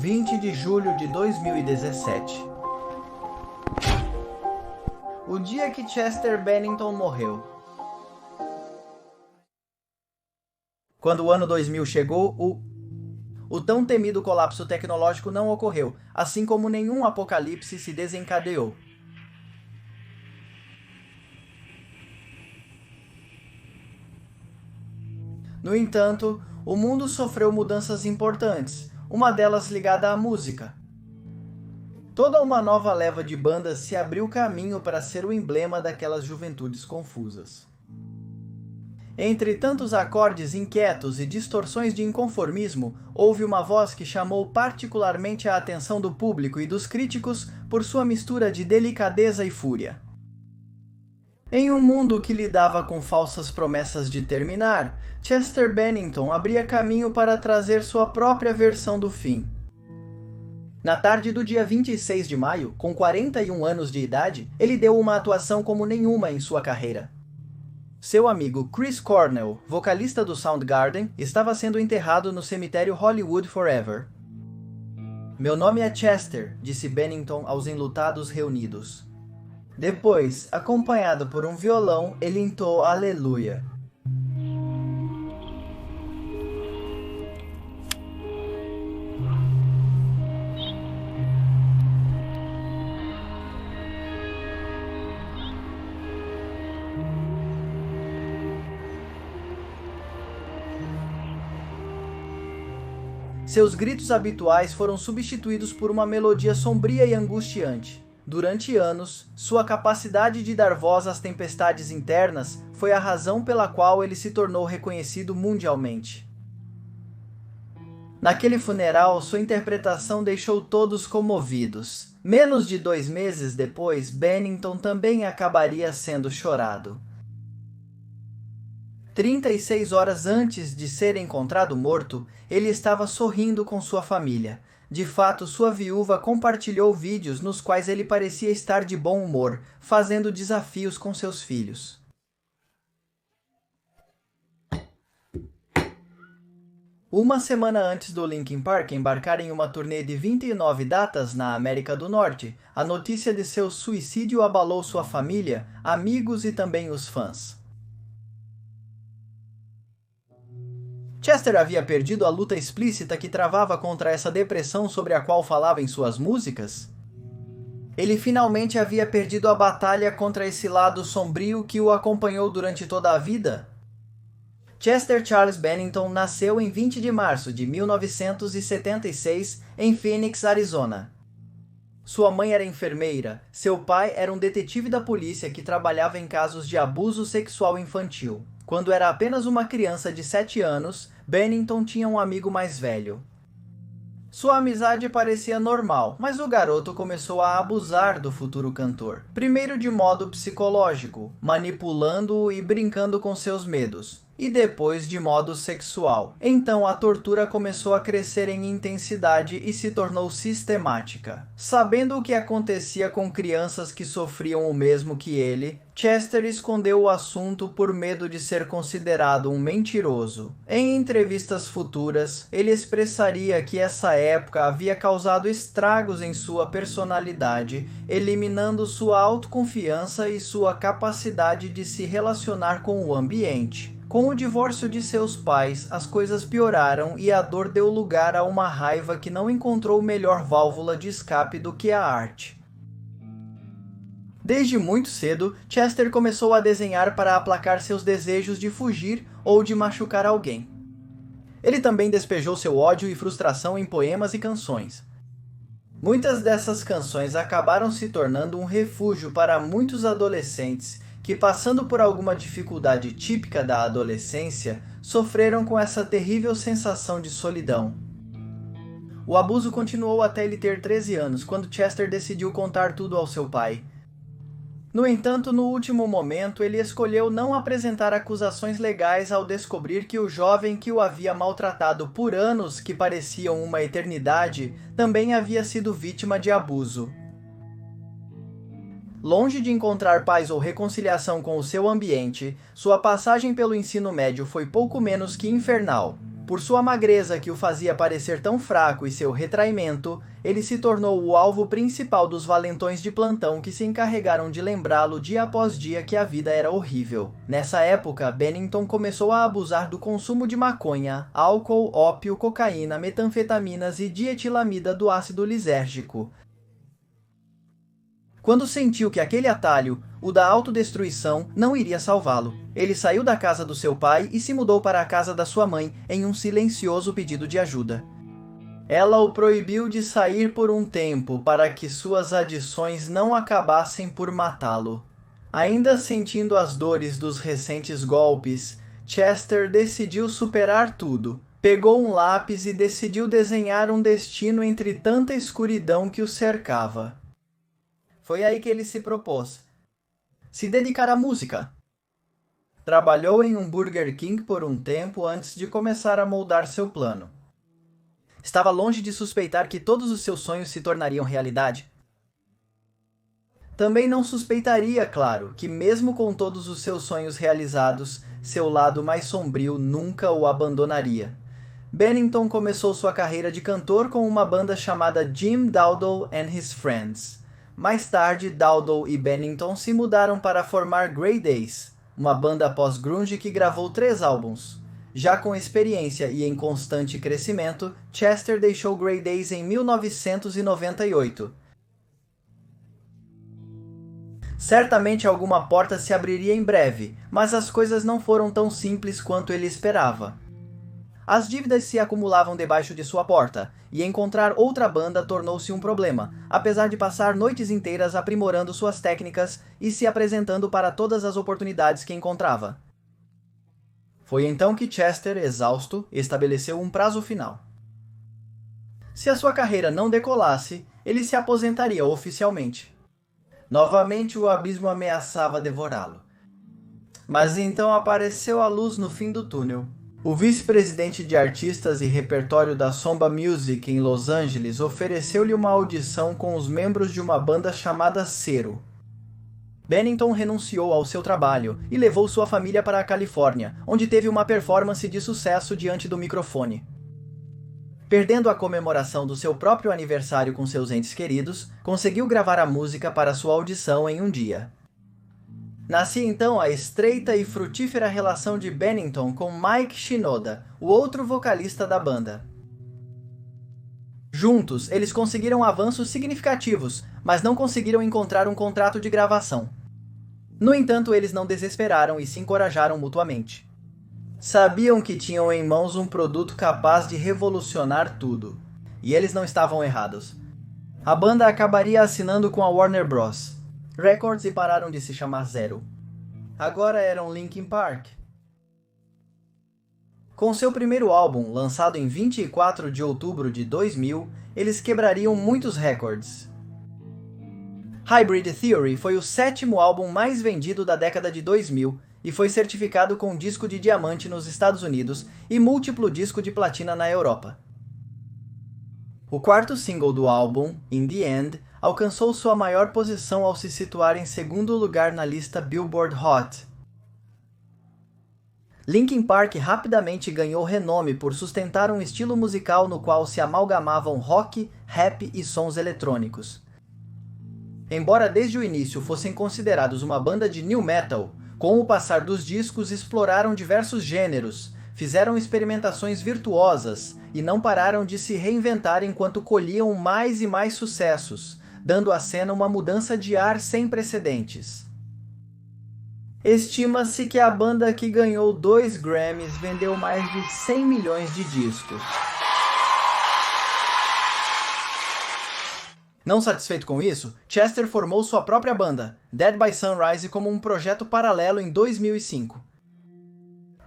20 de julho de 2017. O dia que Chester Bennington morreu. Quando o ano 2000 chegou, o tão temido colapso tecnológico não ocorreu, assim como nenhum apocalipse se desencadeou. No entanto, o mundo sofreu mudanças importantes, uma delas ligada à música. Toda uma nova leva de bandas se abriu caminho para ser o emblema daquelas juventudes confusas. Entre tantos acordes inquietos e distorções de inconformismo, houve uma voz que chamou particularmente a atenção do público e dos críticos por sua mistura de delicadeza e fúria. Em um mundo que lidava com falsas promessas de terminar, Chester Bennington abria caminho para trazer sua própria versão do fim. Na tarde do dia 26 de maio, com 41 anos de idade, ele deu uma atuação como nenhuma em sua carreira. Seu amigo Chris Cornell, vocalista do Soundgarden, estava sendo enterrado no cemitério Hollywood Forever. "Meu nome é Chester", disse Bennington aos enlutados reunidos. Depois, acompanhado por um violão, ele entoou Aleluia. Seus gritos habituais foram substituídos por uma melodia sombria e angustiante. Durante anos, sua capacidade de dar voz às tempestades internas foi a razão pela qual ele se tornou reconhecido mundialmente. Naquele funeral, sua interpretação deixou todos comovidos. Menos de 2 meses depois, Bennington também acabaria sendo chorado. 36 horas antes de ser encontrado morto, ele estava sorrindo com sua família. De fato, sua viúva compartilhou vídeos nos quais ele parecia estar de bom humor, fazendo desafios com seus filhos. Uma semana antes do Linkin Park embarcar em uma turnê de 29 datas na América do Norte, a notícia de seu suicídio abalou sua família, amigos e também os fãs. Chester havia perdido a luta explícita que travava contra essa depressão sobre a qual falava em suas músicas? Ele finalmente havia perdido a batalha contra esse lado sombrio que o acompanhou durante toda a vida? Chester Charles Bennington nasceu em 20 de março de 1976 em Phoenix, Arizona. Sua mãe era enfermeira, seu pai era um detetive da polícia que trabalhava em casos de abuso sexual infantil. Quando era apenas uma criança de 7 anos, Bennington tinha um amigo mais velho. Sua amizade parecia normal, mas o garoto começou a abusar do futuro cantor. Primeiro de modo psicológico, manipulando-o e brincando com seus medos. E depois de modo sexual. Então a tortura começou a crescer em intensidade e se tornou sistemática. Sabendo o que acontecia com crianças que sofriam o mesmo que ele, Chester escondeu o assunto por medo de ser considerado um mentiroso. Em entrevistas futuras, ele expressaria que essa época havia causado estragos em sua personalidade, eliminando sua autoconfiança e sua capacidade de se relacionar com o ambiente. Com o divórcio de seus pais, as coisas pioraram e a dor deu lugar a uma raiva que não encontrou melhor válvula de escape do que a arte. Desde muito cedo, Chester começou a desenhar para aplacar seus desejos de fugir ou de machucar alguém. Ele também despejou seu ódio e frustração em poemas e canções. Muitas dessas canções acabaram se tornando um refúgio para muitos adolescentes que, passando por alguma dificuldade típica da adolescência, sofreram com essa terrível sensação de solidão. O abuso continuou até ele ter 13 anos, quando Chester decidiu contar tudo ao seu pai. No entanto, no último momento, ele escolheu não apresentar acusações legais ao descobrir que o jovem que o havia maltratado por anos que pareciam uma eternidade, também havia sido vítima de abuso. Longe de encontrar paz ou reconciliação com o seu ambiente, sua passagem pelo ensino médio foi pouco menos que infernal. Por sua magreza que o fazia parecer tão fraco e seu retraimento, ele se tornou o alvo principal dos valentões de plantão que se encarregaram de lembrá-lo dia após dia que a vida era horrível. Nessa época, Bennington começou a abusar do consumo de maconha, álcool, ópio, cocaína, metanfetaminas e dietilamida do ácido lisérgico. Quando sentiu que aquele atalho, o da autodestruição, não iria salvá-lo, ele saiu da casa do seu pai e se mudou para a casa da sua mãe em um silencioso pedido de ajuda. Ela o proibiu de sair por um tempo para que suas adições não acabassem por matá-lo. Ainda sentindo as dores dos recentes golpes, Chester decidiu superar tudo. Pegou um lápis e decidiu desenhar um destino entre tanta escuridão que o cercava. Foi aí que ele se propôs se dedicar à música. Trabalhou em um Burger King por um tempo antes de começar a moldar seu plano. Estava longe de suspeitar que todos os seus sonhos se tornariam realidade. Também não suspeitaria, claro, que mesmo com todos os seus sonhos realizados, seu lado mais sombrio nunca o abandonaria. Bennington começou sua carreira de cantor com uma banda chamada Jim Dowdle and His Friends. Mais tarde, Dowdle e Bennington se mudaram para formar Grey Daze, uma banda pós-grunge que gravou 3 álbuns. Já com experiência e em constante crescimento, Chester deixou Grey Daze em 1998. Certamente alguma porta se abriria em breve, mas as coisas não foram tão simples quanto ele esperava. As dívidas se acumulavam debaixo de sua porta, e encontrar outra banda tornou-se um problema, apesar de passar noites inteiras aprimorando suas técnicas e se apresentando para todas as oportunidades que encontrava. Foi então que Chester, exausto, estabeleceu um prazo final. Se a sua carreira não decolasse, ele se aposentaria oficialmente. Novamente o abismo ameaçava devorá-lo. Mas então apareceu a luz no fim do túnel. O vice-presidente de artistas e repertório da Somba Music em Los Angeles ofereceu-lhe uma audição com os membros de uma banda chamada Cero. Bennington renunciou ao seu trabalho e levou sua família para a Califórnia, onde teve uma performance de sucesso diante do microfone. Perdendo a comemoração do seu próprio aniversário com seus entes queridos, conseguiu gravar a música para sua audição em um dia. Nascia então a estreita e frutífera relação de Bennington com Mike Shinoda, o outro vocalista da banda. Juntos, eles conseguiram avanços significativos, mas não conseguiram encontrar um contrato de gravação. No entanto, eles não desesperaram e se encorajaram mutuamente. Sabiam que tinham em mãos um produto capaz de revolucionar tudo. E eles não estavam errados. A banda acabaria assinando com a Warner Bros. Records e pararam de se chamar Zero. Agora eram Linkin Park. Com seu primeiro álbum, lançado em 24 de outubro de 2000, eles quebrariam muitos recordes. Hybrid Theory foi o 7º álbum mais vendido da década de 2000 e foi certificado com disco de diamante nos Estados Unidos e múltiplo disco de platina na Europa. O 4º single do álbum, In the End, alcançou sua maior posição ao se situar em 2º lugar na lista Billboard Hot. Linkin Park rapidamente ganhou renome por sustentar um estilo musical no qual se amalgamavam rock, rap e sons eletrônicos. Embora desde o início fossem considerados uma banda de new metal, com o passar dos discos exploraram diversos gêneros, fizeram experimentações virtuosas e não pararam de se reinventar enquanto colhiam mais e mais sucessos, dando à cena uma mudança de ar sem precedentes. Estima-se que a banda que ganhou 2 Grammys vendeu mais de 100 milhões de discos. Não satisfeito com isso, Chester formou sua própria banda, Dead by Sunrise, como um projeto paralelo em 2005.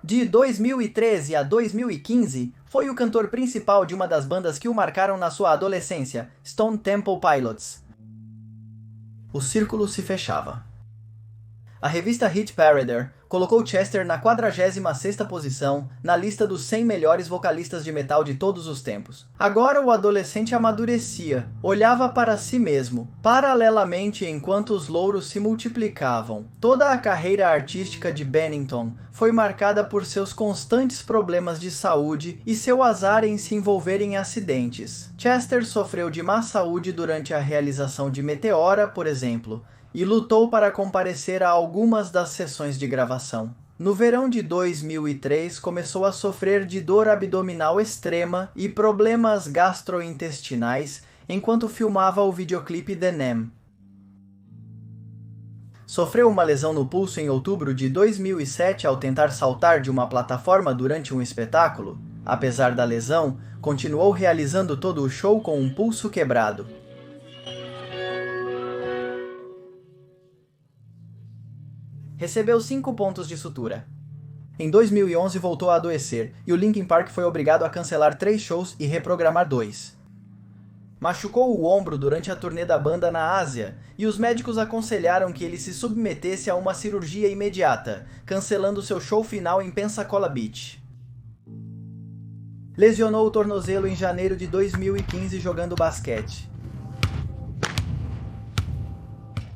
De 2013 a 2015, foi o cantor principal de uma das bandas que o marcaram na sua adolescência, Stone Temple Pilots. O círculo se fechava. A revista Hit Parader, colocou Chester na 46ª posição na lista dos 100 melhores vocalistas de metal de todos os tempos. Agora o adolescente amadurecia, olhava para si mesmo, paralelamente enquanto os louros se multiplicavam. Toda a carreira artística de Bennington foi marcada por seus constantes problemas de saúde e seu azar em se envolver em acidentes. Chester sofreu de má saúde durante a realização de Meteora, por exemplo, e lutou para comparecer a algumas das sessões de gravação. No verão de 2003, começou a sofrer de dor abdominal extrema e problemas gastrointestinais enquanto filmava o videoclipe The Nem. Sofreu uma lesão no pulso em outubro de 2007 ao tentar saltar de uma plataforma durante um espetáculo. Apesar da lesão, continuou realizando todo o show com um pulso quebrado. Recebeu 5 pontos de sutura. Em 2011 voltou a adoecer, e o Linkin Park foi obrigado a cancelar 3 shows e reprogramar 2. Machucou o ombro durante a turnê da banda na Ásia, e os médicos aconselharam que ele se submetesse a uma cirurgia imediata, cancelando seu show final em Pensacola Beach. Lesionou o tornozelo em janeiro de 2015 jogando basquete.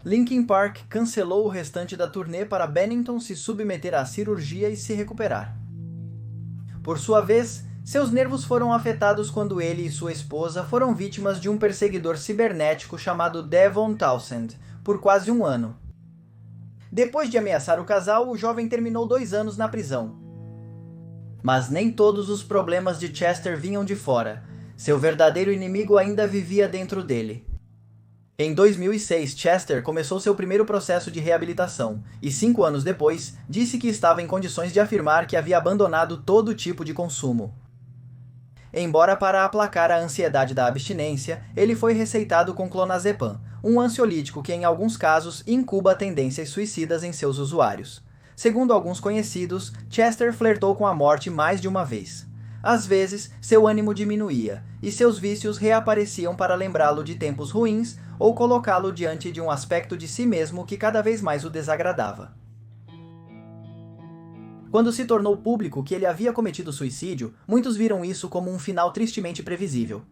Linkin Park cancelou o restante da turnê para Bennington se submeter à cirurgia e se recuperar. Por sua vez, seus nervos foram afetados quando ele e sua esposa foram vítimas de um perseguidor cibernético chamado Devon Townsend, por quase um ano. Depois de ameaçar o casal, o jovem terminou 2 anos na prisão. Mas nem todos os problemas de Chester vinham de fora. Seu verdadeiro inimigo ainda vivia dentro dele. Em 2006, Chester começou seu primeiro processo de reabilitação, e 5 anos depois, disse que estava em condições de afirmar que havia abandonado todo tipo de consumo. Embora para aplacar a ansiedade da abstinência, ele foi receitado com clonazepam, um ansiolítico que em alguns casos incuba tendências suicidas em seus usuários. Segundo alguns conhecidos, Chester flertou com a morte mais de uma vez. Às vezes, seu ânimo diminuía, e seus vícios reapareciam para lembrá-lo de tempos ruins ou colocá-lo diante de um aspecto de si mesmo que cada vez mais o desagradava. Quando se tornou público que ele havia cometido suicídio, muitos viram isso como um final tristemente previsível.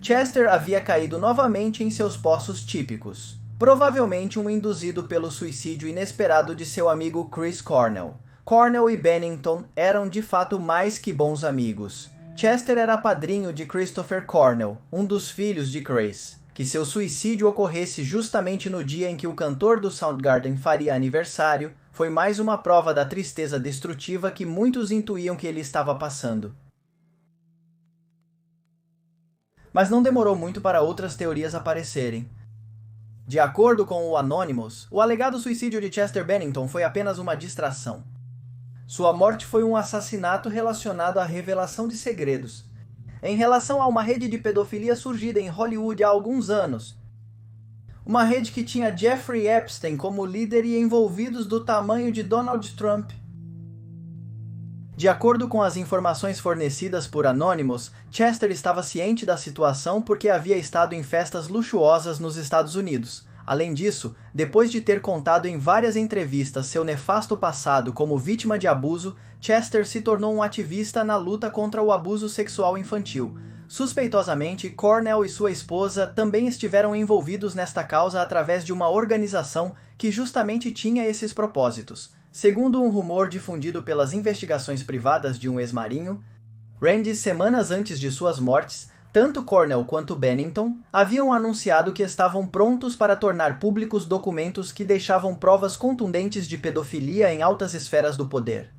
Chester havia caído novamente em seus poços típicos, provavelmente um induzido pelo suicídio inesperado de seu amigo Chris Cornell. Cornell e Bennington eram de fato mais que bons amigos. Chester era padrinho de Christopher Cornell, um dos filhos de Chris. Que seu suicídio ocorresse justamente no dia em que o cantor do Soundgarden faria aniversário foi mais uma prova da tristeza destrutiva que muitos intuíam que ele estava passando. Mas não demorou muito para outras teorias aparecerem. De acordo com o Anonymous, o alegado suicídio de Chester Bennington foi apenas uma distração. Sua morte foi um assassinato relacionado à revelação de segredos, em relação a uma rede de pedofilia surgida em Hollywood há alguns anos. Uma rede que tinha Jeffrey Epstein como líder e envolvidos do tamanho de Donald Trump. De acordo com as informações fornecidas por Anonymous, Chester estava ciente da situação porque havia estado em festas luxuosas nos Estados Unidos. Além disso, depois de ter contado em várias entrevistas seu nefasto passado como vítima de abuso, Chester se tornou um ativista na luta contra o abuso sexual infantil. Suspeitosamente, Cornell e sua esposa também estiveram envolvidos nesta causa através de uma organização que justamente tinha esses propósitos. Segundo um rumor difundido pelas investigações privadas de um ex-marinho, Randy, semanas antes de suas mortes, tanto Cornell quanto Bennington haviam anunciado que estavam prontos para tornar públicos documentos que deixavam provas contundentes de pedofilia em altas esferas do poder.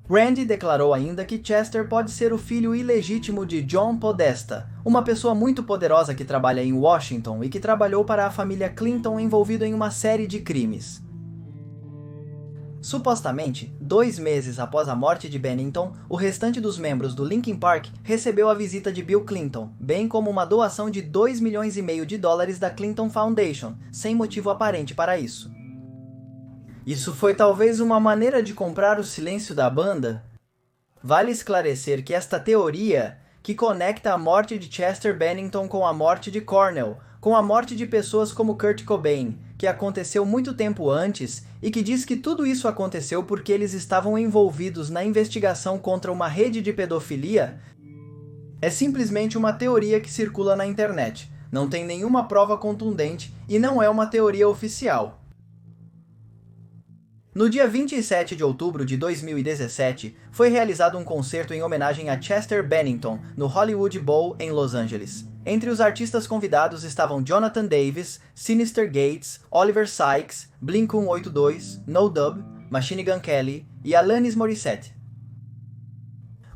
Randy declarou ainda que Chester pode ser o filho ilegítimo de John Podesta, uma pessoa muito poderosa que trabalha em Washington e que trabalhou para a família Clinton envolvido em uma série de crimes. Supostamente, 2 meses após a morte de Bennington, o restante dos membros do Linkin Park recebeu a visita de Bill Clinton, bem como uma doação de $2,5 milhões da Clinton Foundation, sem motivo aparente para isso. Isso foi talvez uma maneira de comprar o silêncio da banda? Vale esclarecer que esta teoria, que conecta a morte de Chester Bennington com a morte de Cornell, com a morte de pessoas como Kurt Cobain, que aconteceu muito tempo antes e que diz que tudo isso aconteceu porque eles estavam envolvidos na investigação contra uma rede de pedofilia, é simplesmente uma teoria que circula na internet. Não tem nenhuma prova contundente e não é uma teoria oficial. No dia 27 de outubro de 2017, foi realizado um concerto em homenagem a Chester Bennington, no Hollywood Bowl, em Los Angeles. Entre os artistas convidados estavam Jonathan Davis, Sinister Gates, Oliver Sykes, Blink-182, No Doubt, Machine Gun Kelly e Alanis Morissette.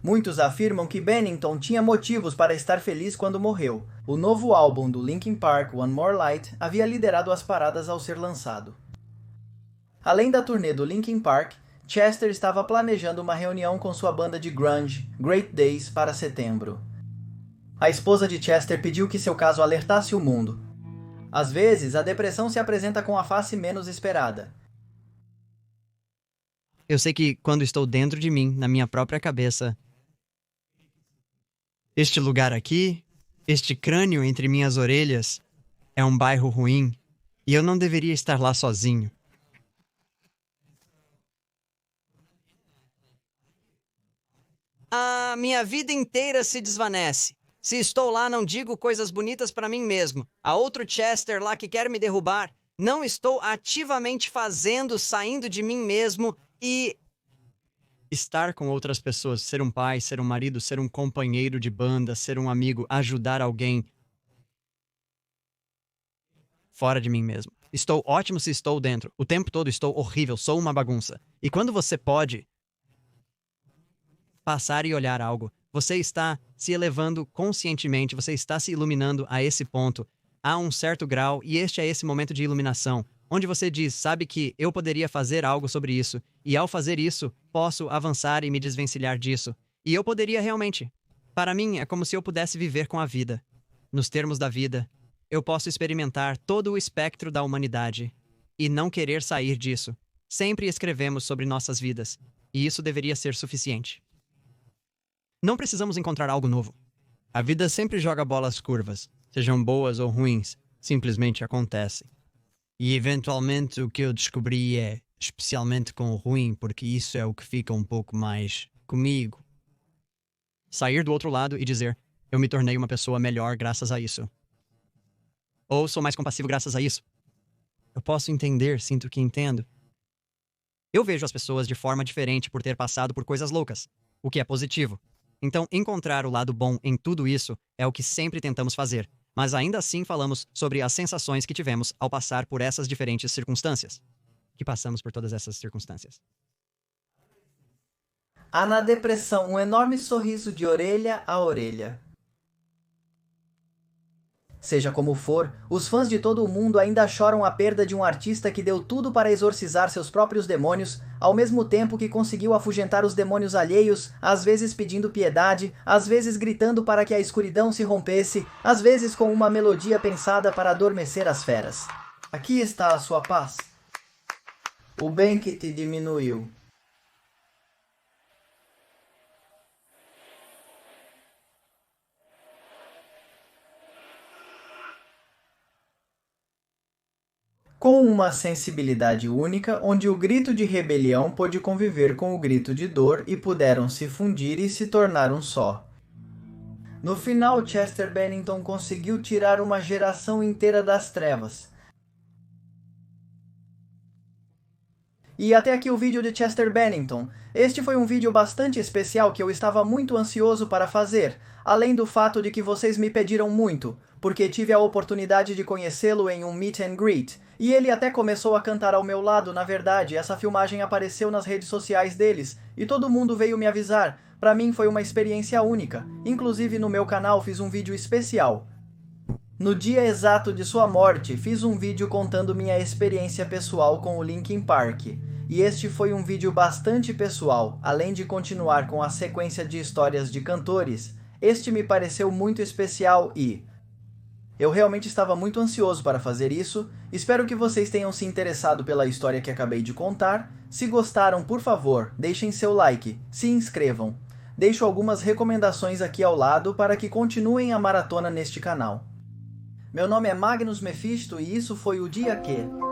Muitos afirmam que Bennington tinha motivos para estar feliz quando morreu. O novo álbum do Linkin Park, One More Light, havia liderado as paradas ao ser lançado. Além da turnê do Linkin Park, Chester estava planejando uma reunião com sua banda de grunge, Great Days, para setembro. A esposa de Chester pediu que seu caso alertasse o mundo. Às vezes, a depressão se apresenta com a face menos esperada. Eu sei que quando estou dentro de mim, na minha própria cabeça, este lugar aqui, este crânio entre minhas orelhas, é um bairro ruim e eu não deveria estar lá sozinho. A minha vida inteira se desvanece. Se estou lá, não digo coisas bonitas para mim mesmo. Há outro Chester lá que quer me derrubar. Não estou ativamente saindo de mim mesmo e estar com outras pessoas, ser um pai, ser um marido, ser um companheiro de banda, ser um amigo, ajudar alguém. Fora de mim mesmo. Estou ótimo se estou dentro. O tempo todo estou horrível, sou uma bagunça. E quando você pode passar e olhar algo, você está se elevando conscientemente, você está se iluminando a esse ponto, a um certo grau, e este é esse momento de iluminação, onde você diz, sabe que eu poderia fazer algo sobre isso, e ao fazer isso, posso avançar e me desvencilhar disso. E eu poderia realmente. Para mim, é como se eu pudesse viver com a vida. Nos termos da vida, eu posso experimentar todo o espectro da humanidade e não querer sair disso. Sempre escrevemos sobre nossas vidas, e isso deveria ser suficiente. Não precisamos encontrar algo novo. A vida sempre joga bolas curvas, sejam boas ou ruins, simplesmente acontecem. E eventualmente o que eu descobri é, especialmente com o ruim, porque isso é o que fica um pouco mais comigo. Sair do outro lado e dizer, eu me tornei uma pessoa melhor graças a isso. Ou sou mais compassivo graças a isso. Eu posso entender, sinto que entendo. Eu vejo as pessoas de forma diferente por ter passado por coisas loucas, o que é positivo. Então, encontrar o lado bom em tudo isso é o que sempre tentamos fazer, mas ainda assim falamos sobre as sensações que tivemos ao passar por essas diferentes circunstâncias. Que passamos por todas essas circunstâncias. Há na depressão um enorme sorriso de orelha a orelha. Seja como for, os fãs de todo o mundo ainda choram a perda de um artista que deu tudo para exorcizar seus próprios demônios, ao mesmo tempo que conseguiu afugentar os demônios alheios, às vezes pedindo piedade, às vezes gritando para que a escuridão se rompesse, às vezes com uma melodia pensada para adormecer as feras. Aqui está a sua paz. O bem que te diminuiu. Com uma sensibilidade única, onde o grito de rebelião pôde conviver com o grito de dor e puderam se fundir e se tornar um só. No final, Chester Bennington conseguiu tirar uma geração inteira das trevas. E até aqui o vídeo de Chester Bennington. Este foi um vídeo bastante especial que eu estava muito ansioso para fazer, além do fato de que vocês me pediram muito, porque tive a oportunidade de conhecê-lo em um meet and greet, e ele até começou a cantar ao meu lado. Na verdade, essa filmagem apareceu nas redes sociais deles, e todo mundo veio me avisar. Para mim foi uma experiência única, inclusive no meu canal fiz um vídeo especial. No dia exato de sua morte, fiz um vídeo contando minha experiência pessoal com o Linkin Park. E este foi um vídeo bastante pessoal, além de continuar com a sequência de histórias de cantores. Este me pareceu muito especial e eu realmente estava muito ansioso para fazer isso. Espero que vocês tenham se interessado pela história que acabei de contar. Se gostaram, por favor, deixem seu like, se inscrevam. Deixo algumas recomendações aqui ao lado para que continuem a maratona neste canal. Meu nome é Magnus Mephisto e isso foi o Dia Que.